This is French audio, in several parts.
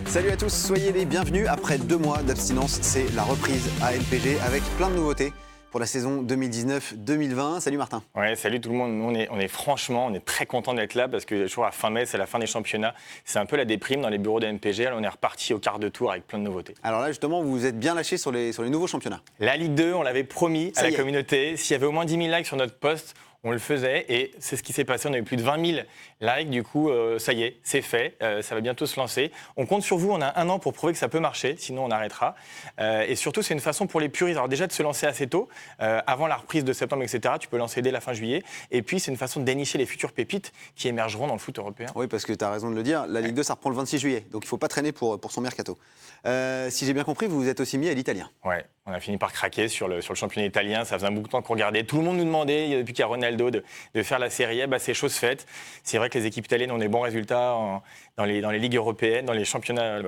Salut à tous, soyez les bienvenus. Après 2 mois d'abstinence, c'est la reprise à MPG avec plein de nouveautés pour la saison 2019-2020. Salut Martin. Ouais, salut tout le monde. Nous, on est très content d'être là parce que toujours à fin mai, c'est la fin des championnats. C'est un peu la déprime dans les bureaux de MPG. Alors, on est reparti au quart de tour avec plein de nouveautés. Alors là, justement, vous vous êtes bien lâché sur les nouveaux championnats. La Ligue 2, on l'avait promis à la communauté. S'il y avait au moins 10 000 likes sur notre post, on le faisait et c'est ce qui s'est passé. On a eu plus de 20 000 likes. Du coup, ça y est, c'est fait. Ça va bientôt se lancer. On compte sur vous. On a 1 an pour prouver que ça peut marcher. Sinon, on arrêtera. Et surtout, c'est une façon pour les puristes. Alors déjà, de se lancer assez tôt, avant la reprise de septembre, etc. Tu peux lancer dès la fin juillet. Et puis, c'est une façon de dénicher les futures pépites qui émergeront dans le foot européen. Oui, parce que tu as raison de le dire. La Ligue 2, ça reprend le 26 juillet. Donc, il ne faut pas traîner pour son mercato. Si j'ai bien compris, vous vous êtes aussi mis à l'italien. Ouais, on a fini par craquer sur le championnat italien. Ça faisait un bout de temps qu'on regardait. Tout le monde nous demandait, depuis qu'il y a Ronaldo, de faire la Serie A. C'est chose faite. C'est vrai que les équipes italiennes ont des bons résultats dans les ligues européennes, dans les championnats.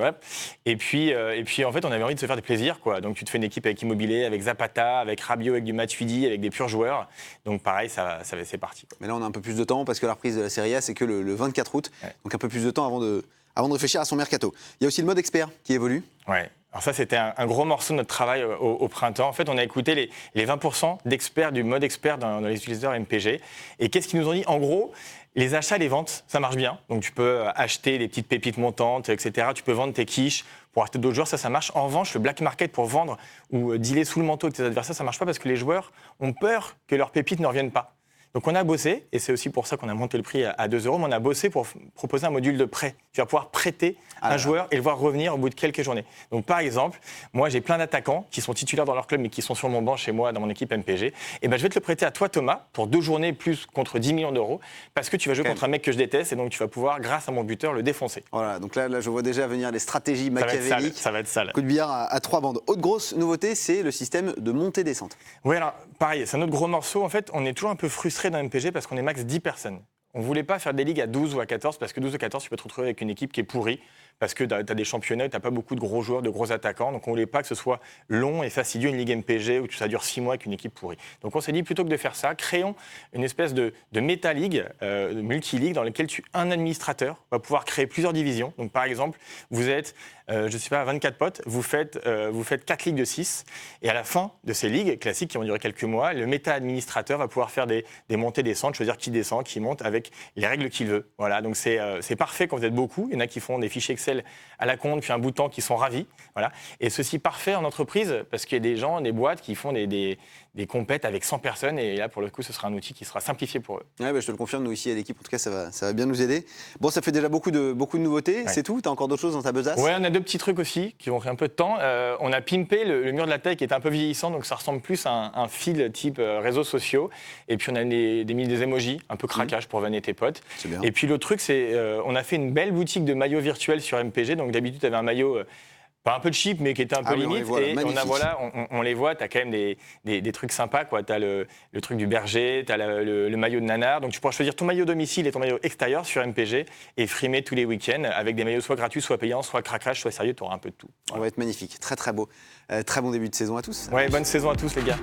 Et puis, en fait, on avait envie de se faire des plaisirs, quoi. Donc, tu te fais une équipe avec Immobilier, avec Zapata, avec Rabiot, avec du Matuidi, avec des purs joueurs. Donc, pareil, c'est parti, quoi. Mais là, on a un peu plus de temps parce que la reprise de la Serie A, c'est que le 24 août. Ouais. Donc, un peu plus de temps avant de réfléchir à son mercato. Il y a aussi le mode expert qui évolue. Ouais. Alors ça, c'était un gros morceau de notre travail au printemps. En fait, on a écouté les 20% d'experts du mode expert dans les utilisateurs MPG. Et qu'est-ce qu'ils nous ont dit ? En gros, les achats et les ventes, ça marche bien. Donc, tu peux acheter des petites pépites montantes, etc. Tu peux vendre tes quiches pour acheter d'autres joueurs, ça marche. En revanche, le black market pour vendre ou dealer sous le manteau de tes adversaires, ça marche pas parce que les joueurs ont peur que leurs pépites ne reviennent pas. Donc on a bossé, et c'est aussi pour ça qu'on a monté le prix à 2 €, mais on a bossé pour proposer un module de prêt. Tu vas pouvoir prêter un joueur et le voir revenir au bout de quelques journées. Donc par exemple, moi j'ai plein d'attaquants qui sont titulaires dans leur club mais qui sont sur mon banc chez moi dans mon équipe MPG. Et je vais te le prêter à toi Thomas pour 2 journées plus contre 10 millions d'euros parce que tu vas jouer contre un mec que je déteste et donc tu vas pouvoir, grâce à mon buteur, le défoncer. Voilà, donc là je vois déjà venir les stratégies machiavéliques. Ça va être sale. Coup de billard à 3 bandes. Autre grosse nouveauté, c'est le système de montée-descente. Oui, alors pareil, c'est un autre gros morceau. En fait, on est toujours un peu frustré dans MPG parce qu'on est max 10 personnes. On ne voulait pas faire des ligues à 12 ou à 14 parce que 12 ou 14, tu peux te retrouver avec une équipe qui est pourrie parce que tu as des championnats, tu n'as pas beaucoup de gros joueurs, de gros attaquants. Donc on ne voulait pas que ce soit long et fastidieux, une ligue MPG où ça dure 6 mois avec une équipe pourrie. Donc on s'est dit, plutôt que de faire ça, créons une espèce de méta-ligue, de multi-ligue dans laquelle un administrateur va pouvoir créer plusieurs divisions. Donc par exemple, vous êtes, 24 potes, vous faites 4 ligues de 6 et à la fin de ces ligues classiques qui vont durer quelques mois, le méta-administrateur va pouvoir faire des montées-descentes, choisir qui descend, qui monte avec les règles qu'il veut. Voilà, donc c'est parfait quand vous êtes beaucoup. Il y en a qui font des fichiers Excel à la con depuis un bout de temps qui sont ravis. Voilà. Et ceci parfait en entreprise parce qu'il y a des gens, des boîtes qui font des compètes avec 100 personnes et là pour le coup ce sera un outil qui sera simplifié pour eux. Ouais, je te le confirme, nous ici à l'équipe en tout cas ça va bien nous aider. Bon, ça fait déjà beaucoup de nouveautés, ouais. C'est tout. T'as encore d'autres choses dans ta besace? Ouais, on a 2 petits trucs aussi qui vont faire un peu de temps. On a pimpé le mur de la taille qui est un peu vieillissant, donc ça ressemble plus à un fil type réseaux sociaux. Et puis on a mis des emojis, un peu craquage pour vanner tes potes. C'est bien. Et puis l'autre truc, c'est on a fait une belle boutique de maillots virtuels sur MPG. Donc d'habitude, tu avais un maillot pas un peu cheap, mais qui était un peu limite. On les voit, tu as quand même des trucs sympas, quoi. Tu as le truc du berger, tu as le maillot de nanar. Donc tu pourras choisir ton maillot domicile et ton maillot extérieur sur MPG et frimer tous les week-ends avec des maillots soit gratuits, soit payants, soit craquage, soit sérieux. Tu auras un peu de tout. Voilà. On va être magnifique. Très très beau. Très bon début de saison à tous. Ouais, bonne saison à tous les gars.